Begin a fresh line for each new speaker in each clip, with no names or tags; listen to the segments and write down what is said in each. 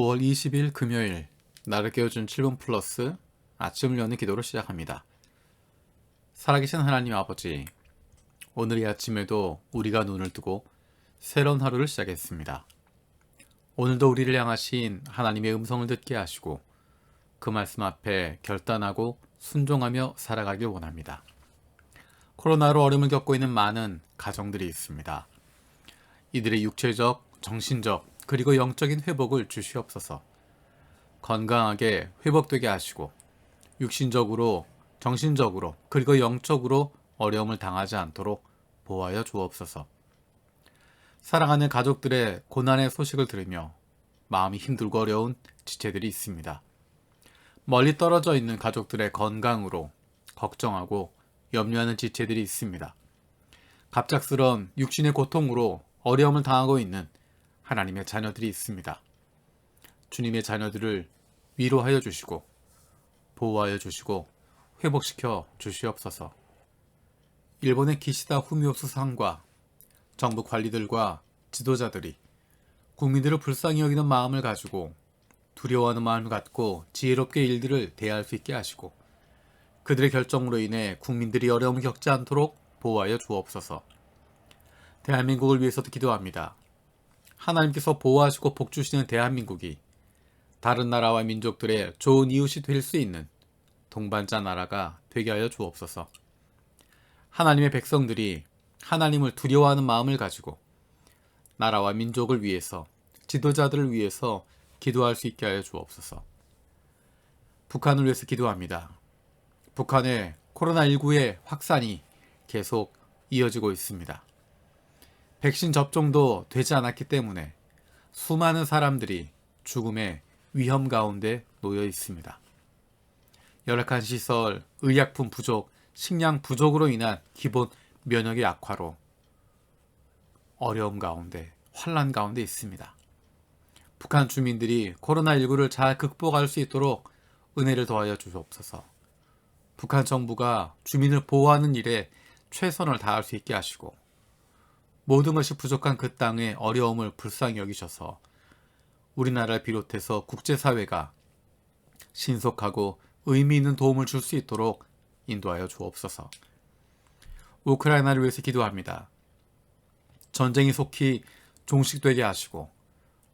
5월 20일 금요일 나를 깨워준 7분 플러스 아침을 여는 기도로 시작합니다. 살아계신 하나님 아버지, 오늘 이 아침에도 우리가 눈을 뜨고 새로운 하루를 시작했습니다. 오늘도 우리를 향하신 하나님의 음성을 듣게 하시고 그 말씀 앞에 결단하고 순종하며 살아가길 원합니다. 코로나로 어려움을 겪고 있는 많은 가정들이 있습니다. 이들의 육체적, 정신적, 그리고 영적인 회복을 주시옵소서. 건강하게 회복되게 하시고 육신적으로, 정신적으로, 그리고 영적으로 어려움을 당하지 않도록 보호하여 주옵소서. 사랑하는 가족들의 고난의 소식을 들으며 마음이 힘들고 어려운 지체들이 있습니다. 멀리 떨어져 있는 가족들의 건강으로 걱정하고 염려하는 지체들이 있습니다. 갑작스런 육신의 고통으로 어려움을 당하고 있는 하나님의 자녀들이 있습니다. 주님의 자녀들을 위로하여 주시고 보호하여 주시고 회복시켜 주시옵소서. 일본의 기시다 후미오 수상과 정부 관리들과 지도자들이 국민들을 불쌍히 여기는 마음을 가지고 두려워하는 마음을 갖고 지혜롭게 일들을 대할 수 있게 하시고 그들의 결정으로 인해 국민들이 어려움을 겪지 않도록 보호하여 주옵소서. 대한민국을 위해서도 기도합니다. 하나님께서 보호하시고 복주시는 대한민국이 다른 나라와 민족들의 좋은 이웃이 될 수 있는 동반자 나라가 되게 하여 주옵소서. 하나님의 백성들이 하나님을 두려워하는 마음을 가지고 나라와 민족을 위해서, 지도자들을 위해서 기도할 수 있게 하여 주옵소서. 북한을 위해서 기도합니다. 북한의 코로나19의 확산이 계속 이어지고 있습니다. 백신 접종도 되지 않았기 때문에 수많은 사람들이 죽음의 위험 가운데 놓여 있습니다. 열악한 시설, 의약품 부족, 식량 부족으로 인한 기본 면역의 악화로 어려움 가운데, 환난 가운데 있습니다. 북한 주민들이 코로나19를 잘 극복할 수 있도록 은혜를 더하여 주옵소서. 북한 정부가 주민을 보호하는 일에 최선을 다할 수 있게 하시고 모든 것이 부족한 그 땅의 어려움을 불쌍히 여기셔서 우리나라를 비롯해서 국제사회가 신속하고 의미 있는 도움을 줄 수 있도록 인도하여 주옵소서. 우크라이나를 위해서 기도합니다. 전쟁이 속히 종식되게 하시고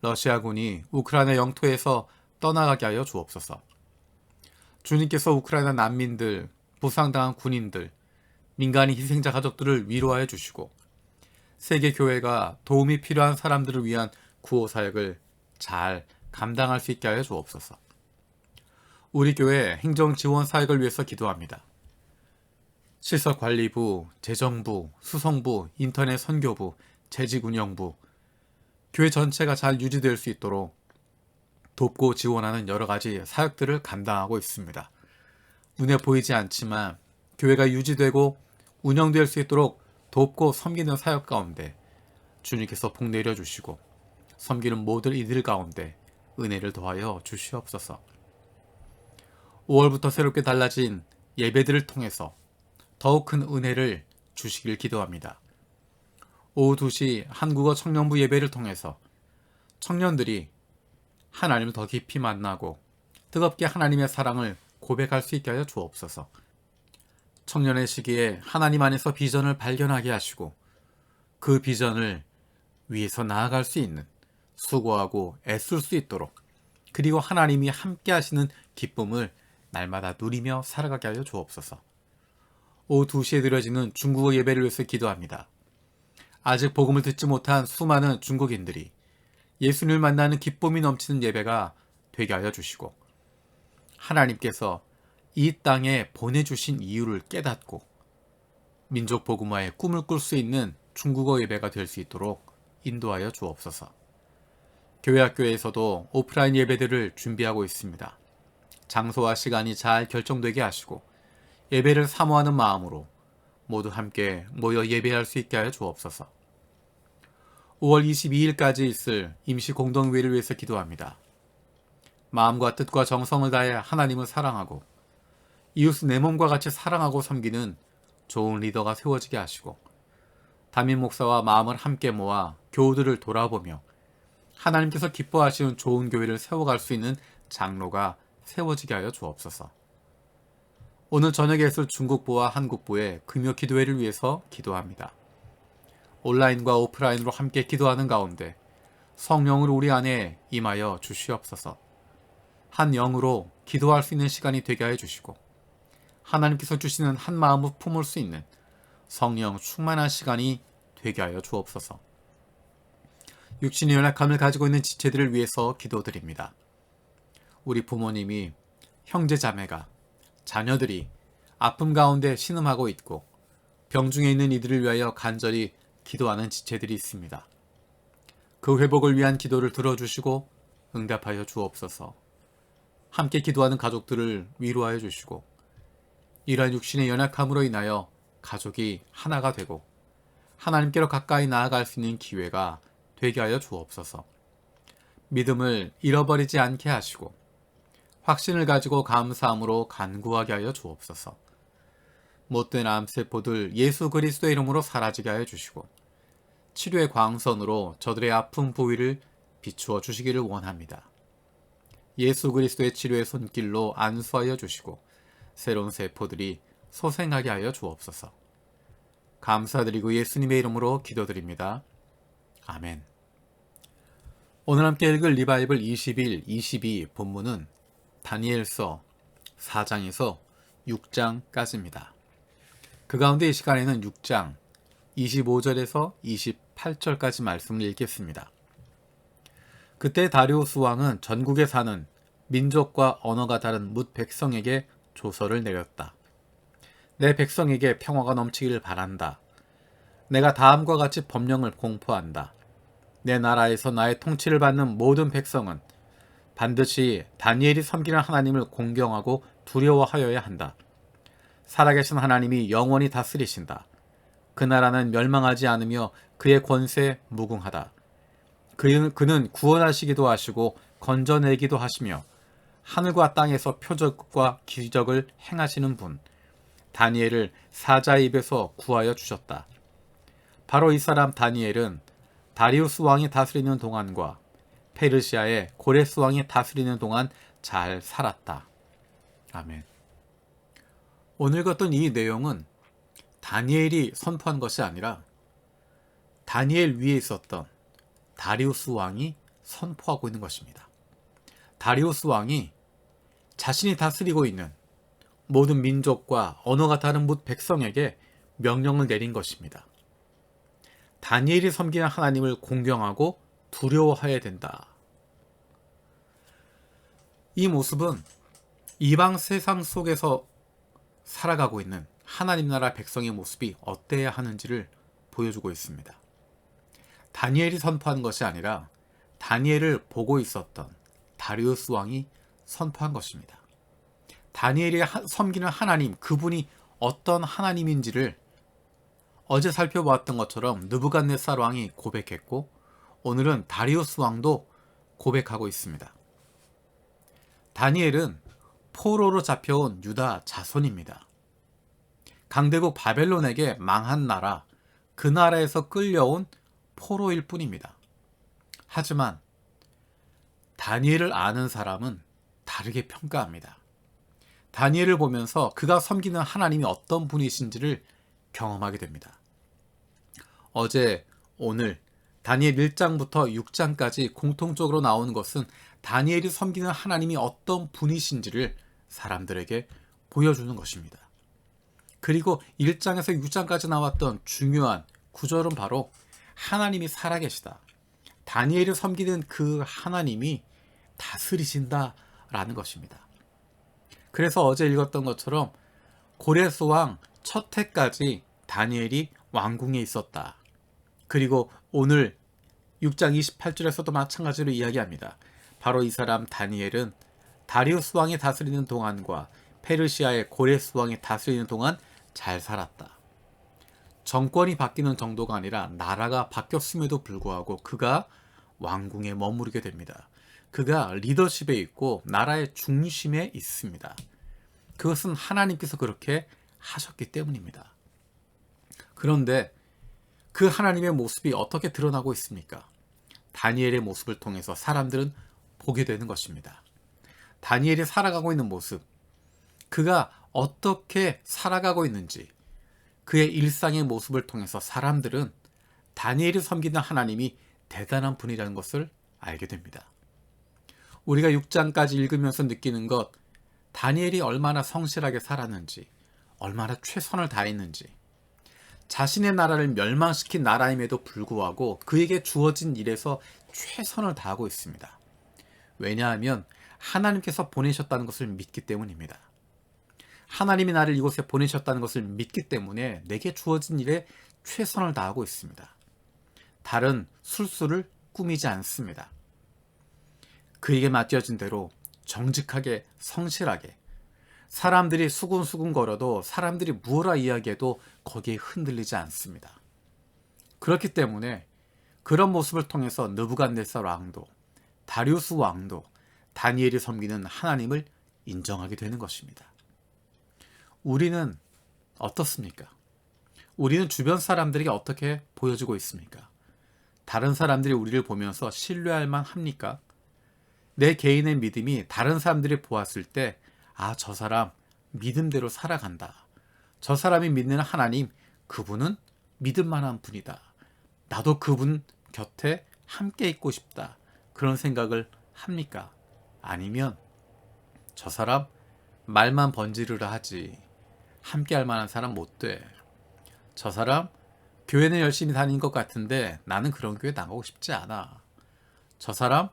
러시아군이 우크라이나 영토에서 떠나가게 하여 주옵소서. 주님께서 우크라이나 난민들, 부상당한 군인들, 민간인 희생자 가족들을 위로하여 주시고 세계 교회가 도움이 필요한 사람들을 위한 구호 사역을 잘 감당할 수 있게 하여 주옵소서. 우리 교회 행정 지원 사역을 위해서 기도합니다. 시설관리부, 재정부, 수성부, 인터넷 선교부, 재직운영부, 교회 전체가 잘 유지될 수 있도록 돕고 지원하는 여러 가지 사역들을 감당하고 있습니다. 눈에 보이지 않지만 교회가 유지되고 운영될 수 있도록 돕고 섬기는 사역 가운데 주님께서 복 내려주시고 섬기는 모든 이들 가운데 은혜를 더하여 주시옵소서. 5월부터 새롭게 달라진 예배들을 통해서 더욱 큰 은혜를 주시길 기도합니다. 오후 2시 한국어 청년부 예배를 통해서 청년들이 하나님을 더 깊이 만나고 뜨겁게 하나님의 사랑을 고백할 수 있게 하여 주옵소서. 청년의 시기에 하나님 안에서 비전을 발견하게 하시고 그 비전을 위해서 나아갈 수 있는 수고하고 애쓸 수 있도록 그리고 하나님이 함께 하시는 기쁨을 날마다 누리며 살아가게 하여 주옵소서. 오후 2시에 드려지는 중국어 예배를 위해서 기도합니다. 아직 복음을 듣지 못한 수많은 중국인들이 예수님을 만나는 기쁨이 넘치는 예배가 되게 하여 주시고 하나님께서 이 땅에 보내주신 이유를 깨닫고 민족 복음화의 꿈을 꿀 수 있는 중국어 예배가 될 수 있도록 인도하여 주옵소서. 교회 학교에서도 오프라인 예배들을 준비하고 있습니다. 장소와 시간이 잘 결정되게 하시고 예배를 사모하는 마음으로 모두 함께 모여 예배할 수 있게 하여 주옵소서. 5월 22일까지 있을 임시 공동회의를 위해서 기도합니다. 마음과 뜻과 정성을 다해 하나님을 사랑하고 이웃을 내 몸과 같이 사랑하고 섬기는 좋은 리더가 세워지게 하시고 담임 목사와 마음을 함께 모아 교우들을 돌아보며 하나님께서 기뻐하시는 좋은 교회를 세워갈 수 있는 장로가 세워지게 하여 주옵소서. 오늘 저녁에 있을 중국부와 한국부의 금요 기도회를 위해서 기도합니다. 온라인과 오프라인으로 함께 기도하는 가운데 성령을 우리 안에 임하여 주시옵소서. 한 영으로 기도할 수 있는 시간이 되게 해 주시고 하나님께서 주시는 한 마음을 품을 수 있는 성령 충만한 시간이 되게 하여 주옵소서. 육신의 연약함을 가지고 있는 지체들을 위해서 기도드립니다. 우리 부모님이, 형제 자매가, 자녀들이 아픔 가운데 신음하고 있고 병중에 있는 이들을 위하여 간절히 기도하는 지체들이 있습니다. 그 회복을 위한 기도를 들어주시고 응답하여 주옵소서. 함께 기도하는 가족들을 위로하여 주시고 이러한 육신의 연약함으로 인하여 가족이 하나가 되고 하나님께로 가까이 나아갈 수 있는 기회가 되게 하여 주옵소서. 믿음을 잃어버리지 않게 하시고 확신을 가지고 감사함으로 간구하게 하여 주옵소서. 못된 암세포들 예수 그리스도의 이름으로 사라지게 하여 주시고 치료의 광선으로 저들의 아픈 부위를 비추어 주시기를 원합니다. 예수 그리스도의 치료의 손길로 안수하여 주시고 새로운 세포들이 소생하게 하여 주옵소서. 감사드리고 예수님의 이름으로 기도드립니다. 아멘. 오늘 함께 읽을 리바이블 21, 22 본문은 다니엘서 4장에서 6장까지입니다. 그 가운데 이 시간에는 6장 25절에서 28절까지 말씀을 읽겠습니다. 그때 다리우스 왕은 전국에 사는 민족과 언어가 다른 뭇 백성에게 조서를 내렸다. 내 백성에게 평화가 넘치기를 바란다. 내가 다음과 같이 법령을 공포한다. 내 나라에서 나의 통치를 받는 모든 백성은 반드시 다니엘이 섬기는 하나님을 공경하고 두려워하여야 한다. 살아계신 하나님이 영원히 다스리신다. 그 나라는 멸망하지 않으며 그의 권세 무궁하다. 그는 구원하시기도 하시고 건져내기도 하시며 하늘과 땅에서 표적과 기적을 행하시는 분, 다니엘을 사자의 입에서 구하여 주셨다. 바로 이 사람 다니엘은 다리우스 왕이 다스리는 동안과 페르시아의 고레스 왕이 다스리는 동안 잘 살았다. 아멘. 오늘 읽었던 이 내용은 다니엘이 선포한 것이 아니라 다니엘 위에 있었던 다리우스 왕이 선포하고 있는 것입니다. 다리우스 왕이 자신이 다스리고 있는 모든 민족과 언어가 다른 뭇 백성에게 명령을 내린 것입니다. 다니엘이 섬기는 하나님을 공경하고 두려워해야 된다. 이 모습은 이방 세상 속에서 살아가고 있는 하나님 나라 백성의 모습이 어때야 하는지를 보여주고 있습니다. 다니엘이 선포한 것이 아니라 다니엘을 보고 있었던 다리우스 왕이 선포한 것입니다. 다니엘이 섬기는 하나님, 그분이 어떤 하나님인지를 어제 살펴보았던 것처럼 느부갓네살 왕이 고백했고 오늘은 다리우스 왕도 고백하고 있습니다. 다니엘은 포로로 잡혀온 유다 자손입니다. 강대국 바벨론에게 망한 나라, 그 나라에서 끌려온 포로일 뿐입니다. 하지만 다니엘을 아는 사람은 다르게 평가합니다. 다니엘을 보면서 그가 섬기는 하나님이 어떤 분이신지를 경험하게 됩니다. 어제, 오늘 다니엘 1장부터 6장까지 공통적으로 나오는 것은 다니엘이 섬기는 하나님이 어떤 분이신지를 사람들에게 보여주는 것입니다. 그리고 1장에서 6장까지 나왔던 중요한 구절은 바로 하나님이 살아계시다. 다니엘이 섬기는 그 하나님이 다스리신다라는 것입니다. 그래서 어제 읽었던 것처럼 고레스 왕 첫 해까지 다니엘이 왕궁에 있었다. 그리고 오늘 6장 28절에서도 마찬가지로 이야기합니다. 바로 이 사람 다니엘은 다리우스 왕이 다스리는 동안과 페르시아의 고레스 왕이 다스리는 동안 잘 살았다. 정권이 바뀌는 정도가 아니라 나라가 바뀌었음에도 불구하고 그가 왕궁에 머무르게 됩니다. 그가 리더십에 있고 나라의 중심에 있습니다. 그것은 하나님께서 그렇게 하셨기 때문입니다. 그런데 그 하나님의 모습이 어떻게 드러나고 있습니까? 다니엘의 모습을 통해서 사람들은 보게 되는 것입니다. 다니엘이 살아가고 있는 모습, 그가 어떻게 살아가고 있는지, 그의 일상의 모습을 통해서 사람들은 다니엘이 섬기는 하나님이 대단한 분이라는 것을 알게 됩니다. 우리가 6장까지 읽으면서 느끼는 것, 다니엘이 얼마나 성실하게 살았는지, 얼마나 최선을 다했는지, 자신의 나라를 멸망시킨 나라임에도 불구하고 그에게 주어진 일에서 최선을 다하고 있습니다. 왜냐하면 하나님께서 보내셨다는 것을 믿기 때문입니다. 하나님이 나를 이곳에 보내셨다는 것을 믿기 때문에 내게 주어진 일에 최선을 다하고 있습니다. 다른 술수를 꾸미지 않습니다. 그에게 맡겨진 대로 정직하게 성실하게, 사람들이 수군수군 거려도, 사람들이 무엇라 이야기해도 거기에 흔들리지 않습니다. 그렇기 때문에 그런 모습을 통해서 느부갓네살 왕도, 다리우스 왕도 다니엘이 섬기는 하나님을 인정하게 되는 것입니다. 우리는 어떻습니까? 우리는 주변 사람들에게 어떻게 보여지고 있습니까? 다른 사람들이 우리를 보면서 신뢰할 만합니까? 내 개인의 믿음이 다른 사람들이 보았을 때, 아, 저 사람 믿음대로 살아간다. 저 사람이 믿는 하나님, 그분은 믿을 만한 분이다. 나도 그분 곁에 함께 있고 싶다. 그런 생각을 합니까? 아니면 저 사람 말만 번지르르 하지, 함께 할 만한 사람 못 돼. 저 사람 교회는 열심히 다닌 것 같은데 나는 그런 교회 나가고 싶지 않아. 저 사람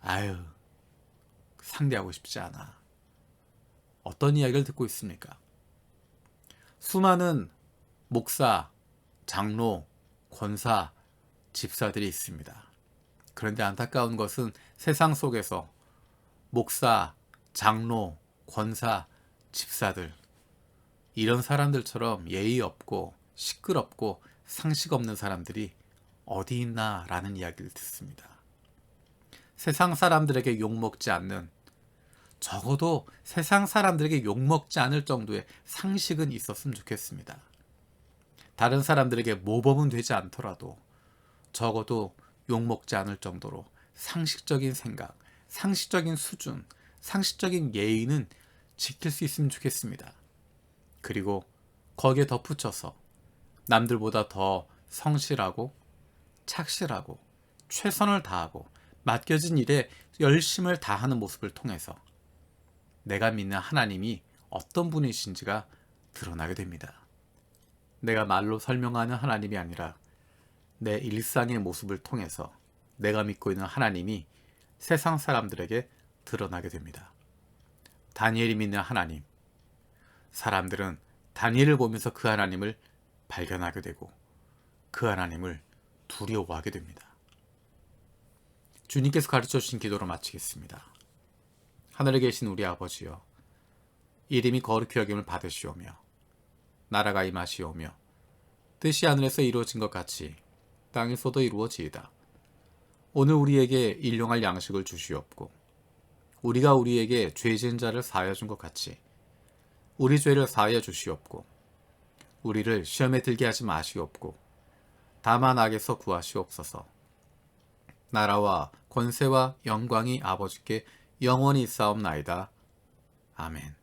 아유, 상대하고 싶지 않아. 어떤 이야기를 듣고 있습니까? 수많은 목사, 장로, 권사, 집사들이 있습니다. 그런데 안타까운 것은 세상 속에서 목사, 장로, 권사, 집사들, 이런 사람들처럼 예의 없고 시끄럽고 상식 없는 사람들이 어디 있나 라는 이야기를 듣습니다. 세상 사람들에게 욕먹지 않는, 적어도 세상 사람들에게 욕먹지 않을 정도의 상식은 있었으면 좋겠습니다. 다른 사람들에게 모범은 되지 않더라도 적어도 욕먹지 않을 정도로 상식적인 생각, 상식적인 수준, 상식적인 예의는 지킬 수 있으면 좋겠습니다. 그리고 거기에 덧붙여서 남들보다 더 성실하고 착실하고 최선을 다하고 맡겨진 일에 열심을 다하는 모습을 통해서 내가 믿는 하나님이 어떤 분이신지가 드러나게 됩니다. 내가 말로 설명하는 하나님이 아니라 내 일상의 모습을 통해서 내가 믿고 있는 하나님이 세상 사람들에게 드러나게 됩니다. 다니엘이 믿는 하나님, 사람들은 다니엘을 보면서 그 하나님을 발견하게 되고 그 하나님을 두려워하게 됩니다. 주님께서 가르쳐 주신 기도로 마치겠습니다. 하늘에 계신 우리 아버지여, 이름이 거룩히 여김을 받으시오며 나라가 임하시오며 뜻이 하늘에서 이루어진 것 같이 땅에서도 이루어지이다. 오늘 우리에게 일용할 양식을 주시옵고 우리가 우리에게 죄 지은 자를 사하여 준 것 같이 우리 죄를 사하여 주시옵고 우리를 시험에 들게 하지 마시옵고 다만 악에서 구하시옵소서. 나라와 권세와 영광이 아버지께 영원히 있사옵나이다. 아멘.